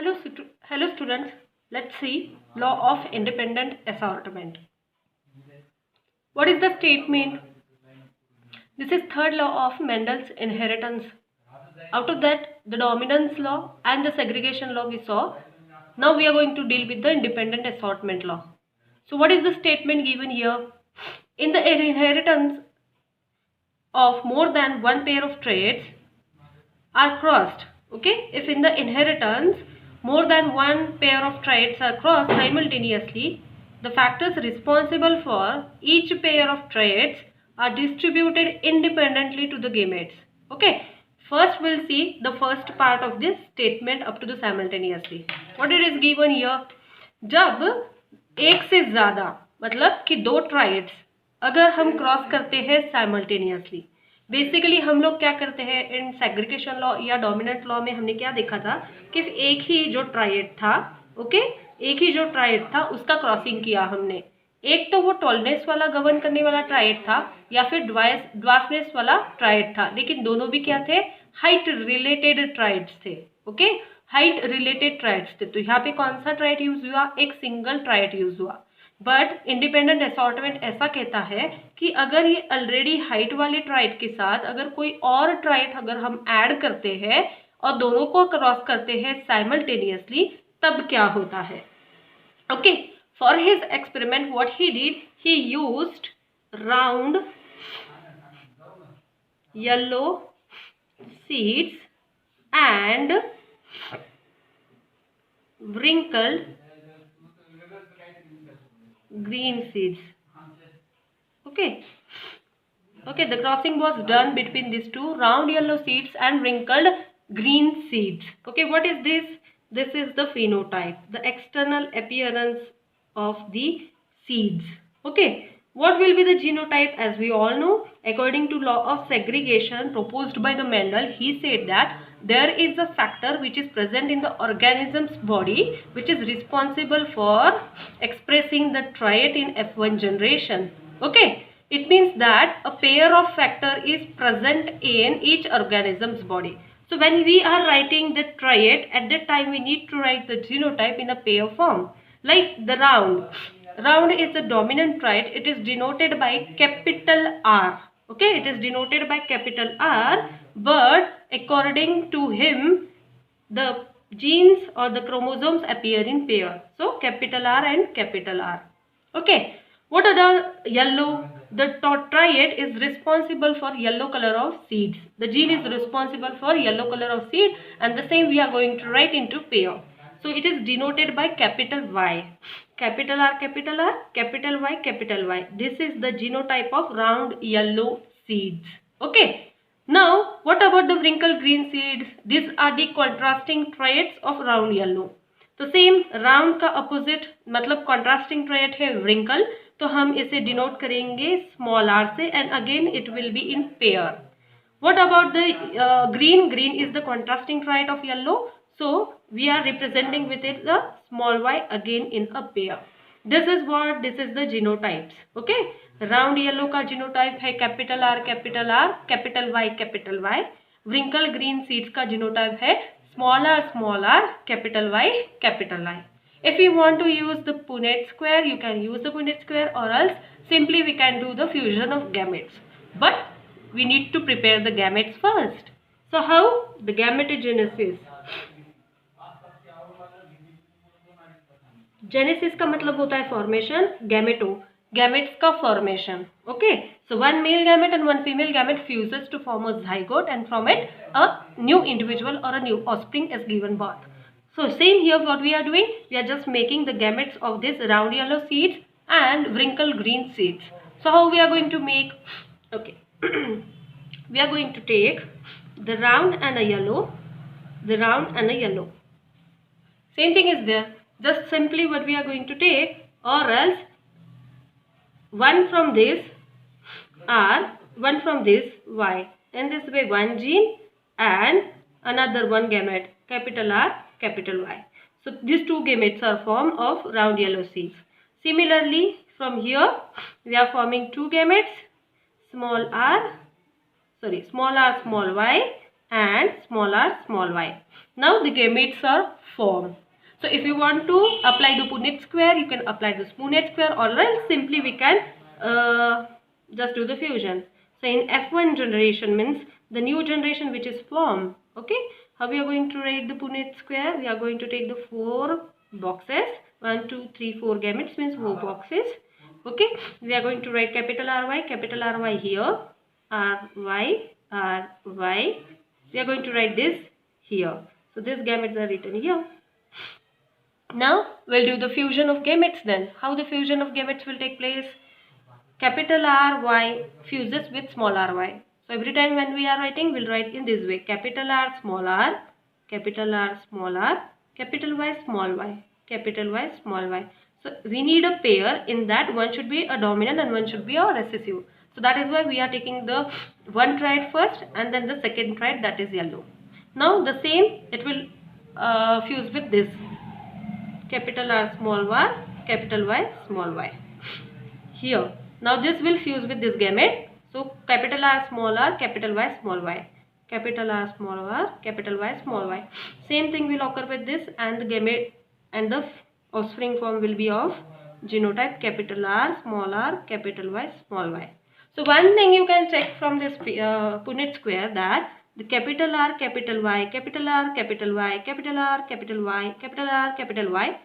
Hello students. Let's see law of independent assortment. What is the statement? This is third law of Mendel's inheritance. Out of that, the dominance law and the segregation law we saw. Now we are going to deal with the independent assortment law. So what is the statement given here? In the inheritance of more than one pair of traits are crossed. Okay, if in the inheritance more than one pair of traits are crossed simultaneously, the factors responsible for each pair of traits are distributed independently to the gametes. Okay, first we'll see the first part of this statement up to the simultaneously. What it is given here? जब एक से ज़्यादा मतलब कि दो triads अगर हम cross करते हैं साइमल्टेनियसली, बेसिकली हम लोग क्या करते हैं इन सेग्रीगेशन लॉ या डोमिनेंट लॉ में हमने क्या देखा था कि एक ही जो ट्राइड था, ओके, एक ही जो ट्राइड था उसका क्रॉसिंग किया हमने. एक तो वो टॉलनेस वाला गवर्न करने वाला ट्राइड था या फिर ड्वार्फनेस वाला ट्राइड था, लेकिन दोनों भी क्या थे? हाइट रिलेटेड ट्राइड्स थे. ओके, हाइट रिलेटेड ट्राइड्स थे. तो यहाँ पे कौन सा ट्राइड यूज हुआ? एक सिंगल ट्राइड यूज हुआ. बट इंडिपेंडेंट असॉर्टमेंट ऐसा कहता है कि अगर ये ऑलरेडी हाइट वाले ट्राइड के साथ अगर कोई और ट्राइड अगर हम ऐड करते हैं और दोनों को क्रॉस करते हैं साइमल्टेनियसली, तब क्या होता है? Okay, for his experiment what he did, he used round yellow seeds and wrinkled green seeds. Okay, the crossing was done between these two, round yellow seeds and wrinkled green seeds. Okay, what is this? This is the phenotype, the external appearance of the seeds. Okay, what will be the genotype? As we all know, according to law of segregation proposed by the Mendel, he said that there is a factor which is present in the organism's body which is responsible for expressing the trait in F1 generation. Okay, it means that a pair of factor is present in each organism's body. So when we are writing the trait, at that time we need to write the genotype in a pair form. Like the round is the dominant trait. It is denoted by capital R. Okay, it is denoted by capital R, but according to him the genes or the chromosomes appear in pair. So capital R and capital R. Okay, what are the yellow? The trait is responsible for yellow color of seeds. The gene is responsible for yellow color of seed, and the same we are going to write into pair. So it is denoted by capital Y. Capital R, capital R, capital Y, capital Y. This is the genotype of round yellow seeds. Okay. Now, what about the wrinkled green seeds? These are the contrasting traits of round yellow. तो same round का opposite मतलब contrasting trait है wrinkle, तो हम इसे denote करेंगे small r से, and again it will be in pair. What about the green? Green is the contrasting trait of yellow, so we are representing with it the small y again in a pair. This is the genotypes. Okay, round yellow का genotype है capital R, capital R, capital Y, capital Y. Wrinkle green seeds का genotype है small r, capital Y, capital Y. If you want to use the Punnett square, you can use the Punnett square, or else simply we can do the fusion of gametes. But we need to prepare the gametes first. So how? The gametogenesis. Genesis का मतलब होता है formation, gametes का formation. Okay, so one male gamete and one female gamete fuses to form a zygote, and from it a new individual or a new offspring is given birth. So same here, what we are doing, we are just making the gametes of this round yellow seeds and wrinkled green seeds. So how we are going to make? Okay, we are going to take the round and a yellow, the round and a yellow. Same thing is there. Just simply what we are going to take, or else one from this R, one from this Y. In this way, one gene and another one gamete, capital R, capital Y. So these two gametes are formed of round yellow seeds. Similarly, from here we are forming two gametes, small r, small y and small r, small y. Now the gametes are formed. So if you want to apply the Punnett square, you can apply the Punnett square, or else simply we can just do the fusion. So in F1 generation means the new generation which is formed. Okay, how we are going to write the Punnett square? We are going to take the 4 boxes, 1 2 3 4 gametes means 4 boxes. Okay, we are going to write capital RY here, RY. We are going to write this here. So these gametes are written here. Now we'll do the fusion of gametes then. How the fusion of gametes will take place? Capital RY fuses with small ry. So every time when we are writing, we'll write in this way: capital R, small r, capital R, small r, capital Y, small y, capital Y, small y. So we need a pair in that one should be a dominant and one should be a recessive. So that is why we are taking the one triad first and then the second triad, that is yellow. Now the same it will fuse with this capital R, small y, capital Y, small y here. Now this will fuse with this gamete. So capital R, small r, capital Y, small y, capital R, small r, capital Y, small y. Same thing will occur with this, and the gamete and the offspring form will be of genotype capital R, capital Y, small y. So one thing you can check from this Punnett square, that the capital R, capital Y, capital R, capital Y, capital R, capital Y, capital R, capital Y,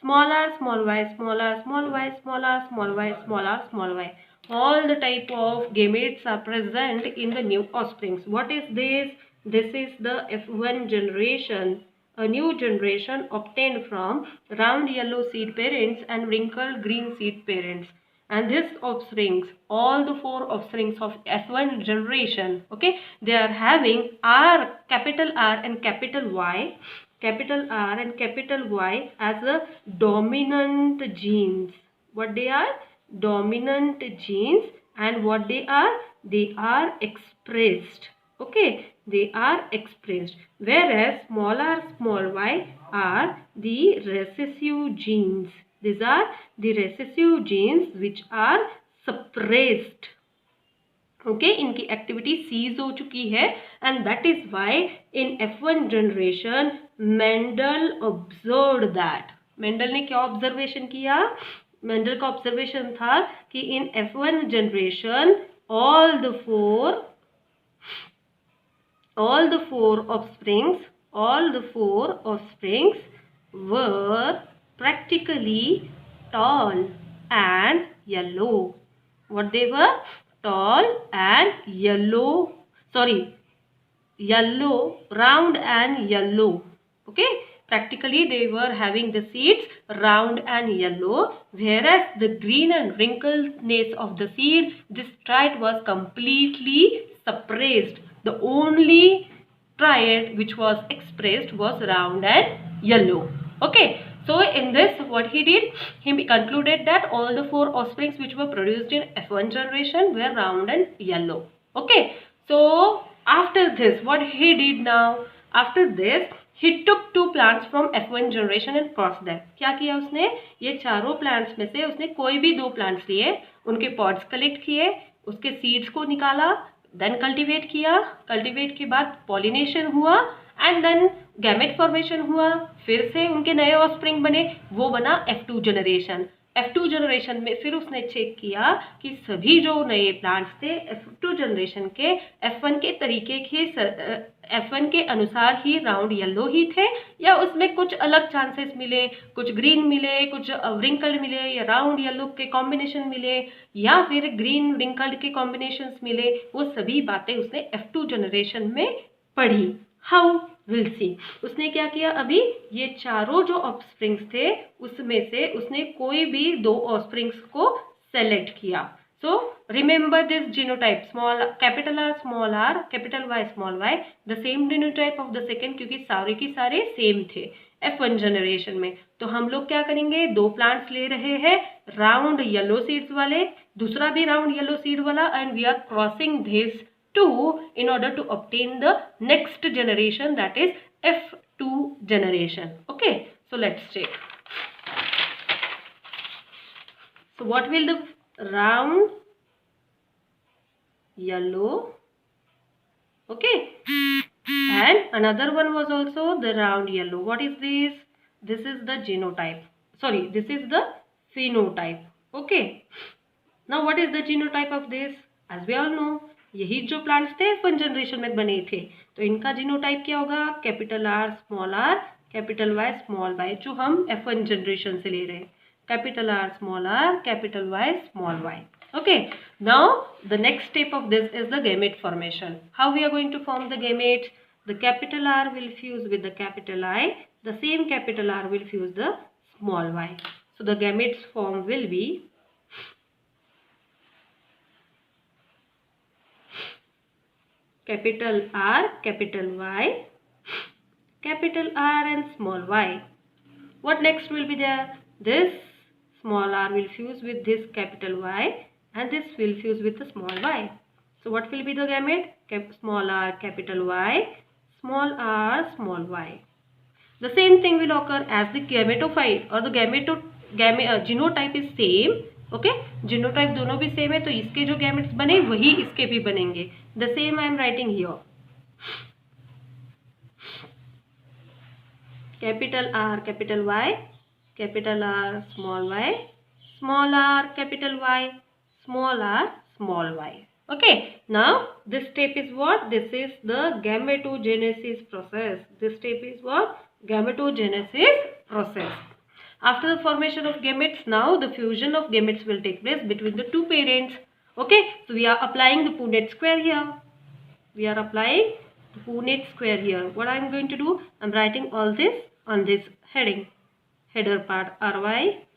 small r, small y, small r, small y, small r, small y, small r, small y. All the type of gametes are present in the new offsprings. What is this? This is the F1 generation, a new generation obtained from round yellow seed parents and wrinkled green seed parents. And this offsprings, all the 4 offsprings of F1 generation, okay, they are having R, capital R and capital Y, capital R and capital Y as a dominant genes. What they are? Dominant genes. And what they are? They are expressed. Okay, they are expressed. Whereas small r, small y are the recessive genes. These are the recessive genes which are suppressed. Okay इनकी activity cease हो चुकी है, and that is why in F1 generation Mendel observed that. मेंडल ने क्या observation किया? Mendel का observation था कि in F1 generation all the four offsprings were practically tall and yellow. What they were? Tall and yellow. Yellow, round and yellow. Okay, practically they were having the seeds round and yellow, whereas the green and wrinkledness of the seed, this triad was completely suppressed. The only triad which was expressed was round and yellow. Okay, so in this what he did, he concluded that all the 4 offsprings which were produced in F1 generation were round and yellow. Okay, so after this what he did now? After this he took 2 plants from F1 generation and crossed them. क्या किया उसने? ये चारों plants में से उसने कोई भी 2 प्लांट्स लिए, उनके पॉड्स कलेक्ट किए, उसके सीड्स को निकाला, देन कल्टीवेट किया, कल्टीवेट के बाद पॉलिनेशन हुआ, एंड देन गैमेट फॉर्मेशन हुआ, फिर से उनके नए ऑफस्प्रिंग बने, वो बना F2 जनरेशन. F2 जनरेशन में फिर उसने चेक किया कि सभी जो नए प्लांट्स थे F2 जनरेशन के F1 के तरीके के F1 के अनुसार ही राउंड येलो ही थे, या उसमें कुछ अलग चांसेस मिले, कुछ ग्रीन मिले, कुछ रिंकल्ड मिले, या राउंड येलो के कॉम्बिनेशन मिले, या फिर ग्रीन रिंकल्ड के कॉम्बिनेशंस मिले. वो सभी बातें उसने F2 जनरेशन में पढ़ी. How will see. उसने क्या किया? अभी ये चारों जो ऑफस्प्रिंग्स थे उसमें से उसने कोई भी 2 ऑफस्प्रिंग्स को सेलेक्ट किया. So remember this genotype, small capital R small r, capital Y small y, the same genotype of the second, क्योंकि सारे की सारे सेम थे F1 जनरेशन में. तो हम लोग क्या करेंगे? 2 प्लांट्स ले रहे हैं राउंड येलो सीड्स वाले, दूसरा भी राउंड येलो सीड वाला, and we are crossing this 2 in order to obtain the next generation, that is F2 generation. Okay, so let's check. So what will the round yellow, okay, And another one was also the round yellow. What is this? This is the genotype. Sorry, this is the phenotype. Okay. Now what is the genotype of this? As we all know, यही जो plants थे F1 generation में बने थे, तो इनका genotype क्या होगा? Capital R small r capital Y small y, जो हम F1 जनरेशन से ले रहे हैं. Capital R small r capital Y small y. Okay, now the next step of this is the gamete formation. How we are going to form the gamete? The capital R will fuse with the capital I. The same capital R will fuse the small y. So the gametes form will be capital R, capital Y, capital R and small y. What next will be there? This small r will fuse with this capital Y and this will fuse with the small y. So what will be the gamete? Small r, capital Y, small r, small y. The same thing will occur as the gametophyte or the genotype is same. Okay, genotype दोनों भी same है, तो इसके जो gametes बने वही इसके भी बनेंगे. The same I am writing here. Capital R capital Y, capital R small Y, small R capital Y, small R small Y. Okay, now this step is what? This is the gametogenesis process. This step is what? Gametogenesis process. After the formation of gametes, now the fusion of gametes will take place between the two parents. Okay, so we are applying the Punnett square here. We are applying the Punnett square here. What I am going to do? I am writing all this on this heading. Header part Ry,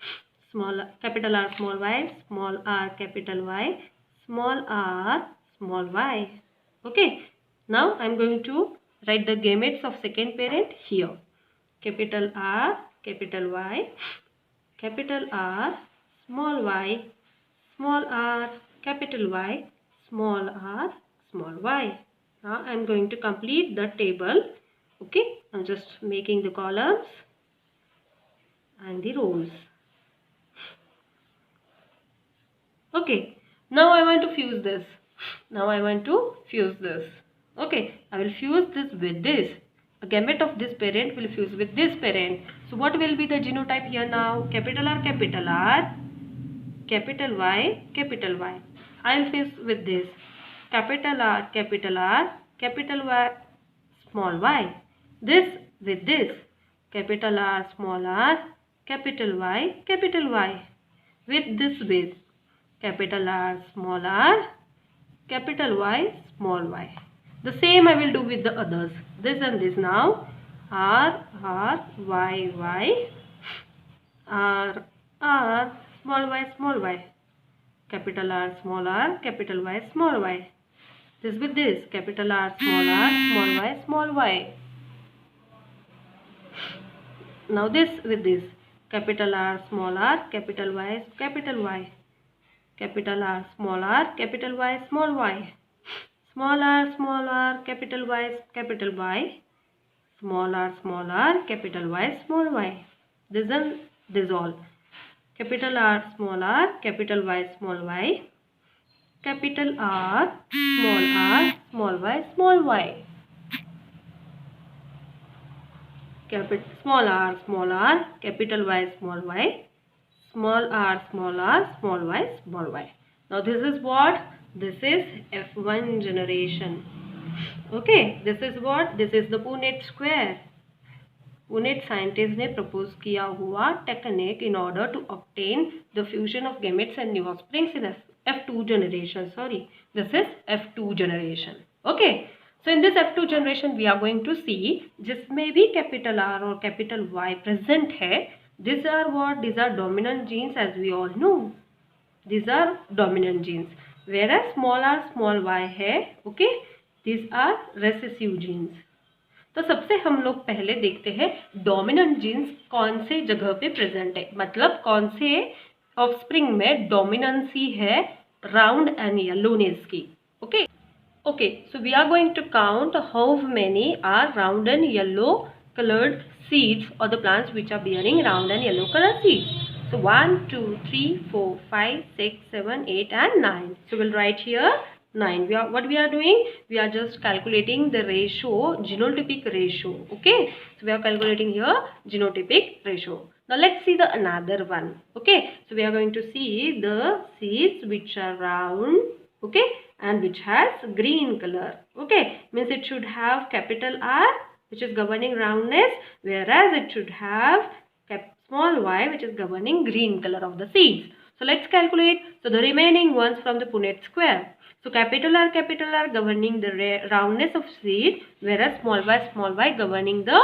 small capital R small y, small r capital Y, small r small y. Okay, now I am going to write the gametes of second parent here. Capital R capital Y, capital R, small y, small r, capital Y, small r, small y. Now I am going to complete the table. Okay, I am just making the columns and the rows. Okay, now I want to fuse this. Okay, I will fuse this with this. A gamete of this parent will fuse with this parent. So what will be the genotype here now? Capital R, capital Y, capital Y. I will fuse with this. Capital R, capital Y, small y. This with this. Capital R, small r, capital Y, with this with. Capital R, small r, capital Y, small y. The same I will do with the others. This and this now. R, Y, Y. R, small y. Capital R, small r, capital Y, small y. This with this. Capital R, small y, small y. Now this with this. Capital R, small r, capital Y, capital Y. Capital R, small r, capital Y, small y. Small r, capital Y, small r, capital Y, small y. This and this all. Capital R, small r, capital Y, small y. Capital R, small y, small y. Small r, capital Y, small y. Small r, small y, small y. Now this is what? This is F1 generation. Okay, this is what? This is the Punnett square. Punnett scientist ने propose किया हुआ technique in order to obtain the fusion of gametes and new offsprings in F2 generation. Sorry, this is F2 generation. Okay, so in this F2 generation we are going to see जिसमें भी capital R और capital Y present है. These are what? These are dominant genes, as we all know. These are dominant genes. Whereas small r, small y है. Okay, these are recessive genes. तो सबसे हम लोग पहले देखते हैं डोमिनेंट जीन्स कौन से जगह पे प्रेजेंट है, मतलब कौन से ऑफस्प्रिंग में डोमिनेंसी है राउंड एंड येलोनेस की. Okay okay, so we are going to count how many are round and yellow colored seeds or the plants which are bearing round and yellow colored seeds. So 1, 2, 3, 4, 5, 6, 7, 8 and 9. So we'll write here 9. What we are doing? We are just calculating the ratio, genotypic ratio. Okay, so we are calculating here genotypic ratio. Now let's see the another one. Okay, so we are going to see the seeds which are round, okay, and which has green color. Okay, means it should have capital R, which is governing roundness, whereas it should have small y, which is governing green color of the seeds. So let's calculate. So the remaining ones from the Punnett square. So capital R governing the roundness of seed, whereas small y governing the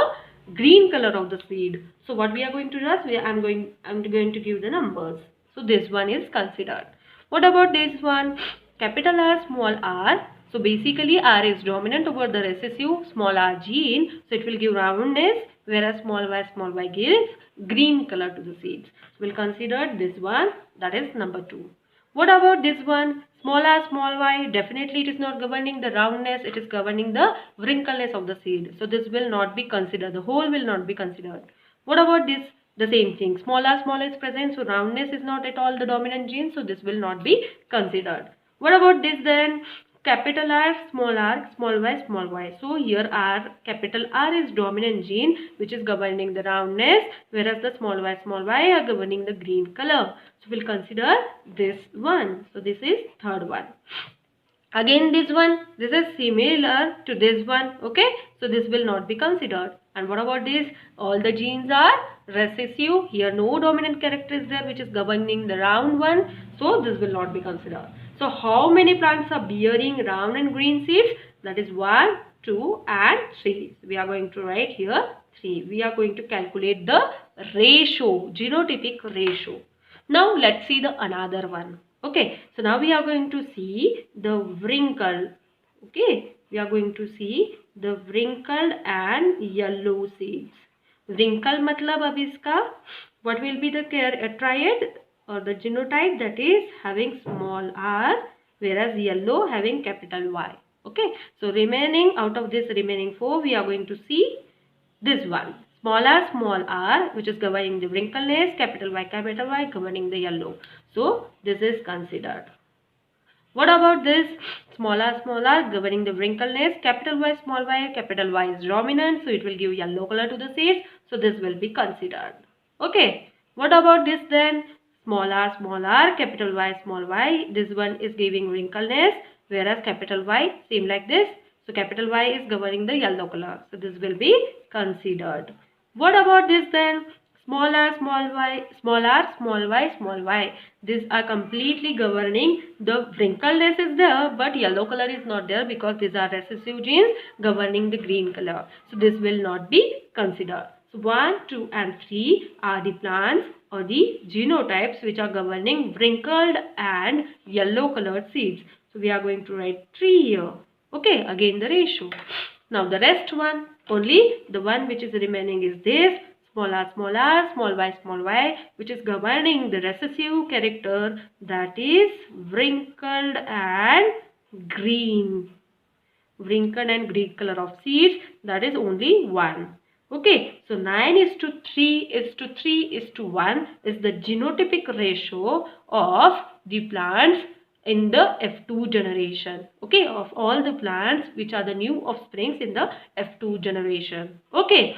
green color of the seed. So what we are going to do is I'm going to give the numbers. So this one is considered. What about this one? Capital R, small r. So basically R is dominant over the recessive small r gene. So it will give roundness, whereas small y gives green color to the seeds. So we'll consider this one, that is number 2. What about this one? Small r, small y, definitely it is not governing the roundness, it is governing the wrinkleness of the seed. So this will not be considered, the whole will not be considered. What about this? The same thing, small r is present, so roundness is not at all the dominant gene, so this will not be considered. What about this then? Capital R, small y, small y. So here capital R is dominant gene which is governing the roundness, whereas the small y are governing the green color. So we'll consider this one. So this is third one. Again this is similar to this one. Okay, so this will not be considered. And what about this? All the genes are recessive. Here no dominant character is there which is governing the round one. So this will not be considered. So how many plants are bearing round and green seeds? That is 1, 2 and 3. We are going to write here 3. We are going to calculate the ratio, genotypic ratio. Now let's see the another one. Okay, so now we are going to see the wrinkled. Okay, we are going to see the wrinkled and yellow seeds. Wrinkle matlab ab iska, what will be the triad or the genotype, that is having small r, whereas yellow having capital Y. Okay, so remaining out of this remaining 4, we are going to see this one. Small r, which is governing the wrinkleness, capital Y governing the yellow. So this is considered. What about this? Small r governing the wrinkleness, capital Y is dominant, so it will give yellow color to the seeds. So this will be considered. Okay. What about this then? Small r, capital Y, small y. This one is giving wrinkleness, whereas capital Y, same like this. So capital Y is governing the yellow color. So this will be considered. What about this then? Small r, small y. These are completely governing the wrinkleness is there, but yellow color is not there because these are recessive genes governing the green color. So this will not be considered. So 1, 2 and 3 are the plants or the genotypes which are governing wrinkled and yellow colored seeds. So we are going to write 3 here. Okay, again the ratio. Now the rest one, only the one which is remaining is this. Small r, small y, which is governing the recessive character, that is wrinkled and green. Wrinkled and green color of seeds, that is only 1. Okay, so 9:3:1 is the genotypic ratio of the plants in the F2 generation. Okay, of all the plants which are the new offsprings in the F2 generation. Okay.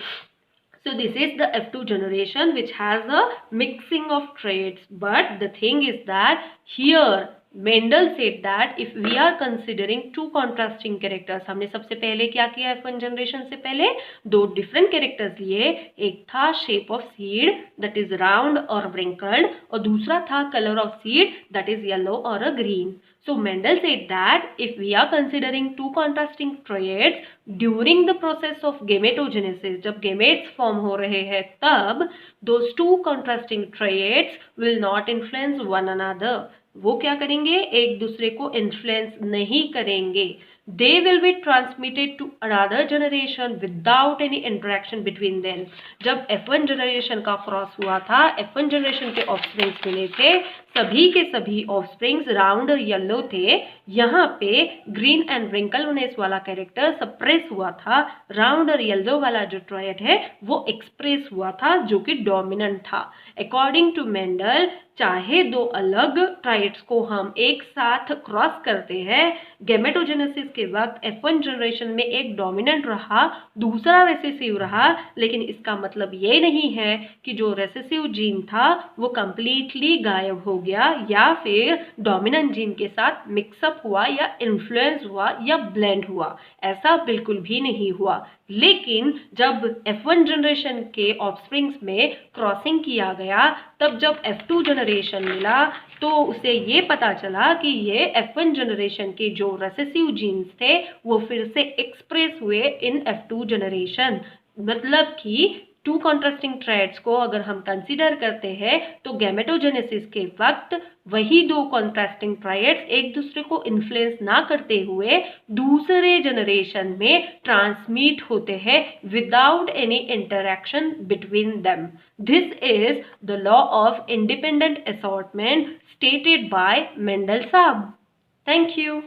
So this is the F2 generation which has a mixing of traits, but the thing is that here Mendel said that if we are considering two contrasting characters, हमने सबसे पहले क्या किया F1 generation से पहले 2 different characters लिए, एक था shape of seed that is round or wrinkled और दूसरा था color of seed that is yellow or a green. So Mendel said that if we are considering two contrasting traits during the process of gametogenesis, जब gametes form हो रहे हैं तब those two contrasting traits will not influence one another. वो क्या करेंगे, एक दूसरे को इन्फ्लुएंस नहीं करेंगे. They will be transmitted to another generation without any interaction between them. जब F1 generation का क्रॉस हुआ था, F1 generation के ऑफस्प्रिंग्स मिले थे, सभी के सभी ऑफस्प्रिंग्स राउंड और येलो थे. यहाँ पे ग्रीन एंड wrinkleness वाला कैरेक्टर सप्रेस हुआ था, राउंड और येलो वाला जो ट्रायड है वो एक्सप्रेस हुआ था जो कि डोमिनेंट था. अकॉर्डिंग टू मेंडल चाहे दो अलग ट्राइड्स को हम एक साथ क्रॉस करते हैं, गैमेटोजेनेसिस के वक्त F1 जनरेशन में एक डोमिनेंट रहा, दूसरा रेसेसिव रहा, लेकिन इसका मतलब ये नहीं है कि जो रेसेसिव जीन था वो कंप्लीटली गायब हो गया या फिर डोमिनेंट जीन के साथ मिक्सअप हुआ या इन्फ्लुएंस हुआ या ब्लेंड हुआ, ऐसा बिल्कुल भी नहीं हुआ। लेकिन जब F1 जनरेशन के ऑफस्प्रिंग्स में क्रॉसिंग किया गया, तब जब F2 जनरेशन मिला तो उसे ये पता चला कि ये F1 जनरेशन के जो रेसेसिव जीन्स थे वो फिर से एक्सप्रेस हुए इन F2 जनरेशन। मतलब कि टू कॉन्ट्रास्टिंग थ्रेड्स को अगर हम कंसीडर करते हैं तो गैमेटोजेनेसिस के वक्त वही दो कॉन्ट्रास्टिंग ट्राइड्स एक दूसरे को इन्फ्लुएंस ना करते हुए दूसरे जनरेशन में ट्रांसमिट होते हैं without any interaction between them. This is the law of independent assortment stated by Mendel Saab. Thank you.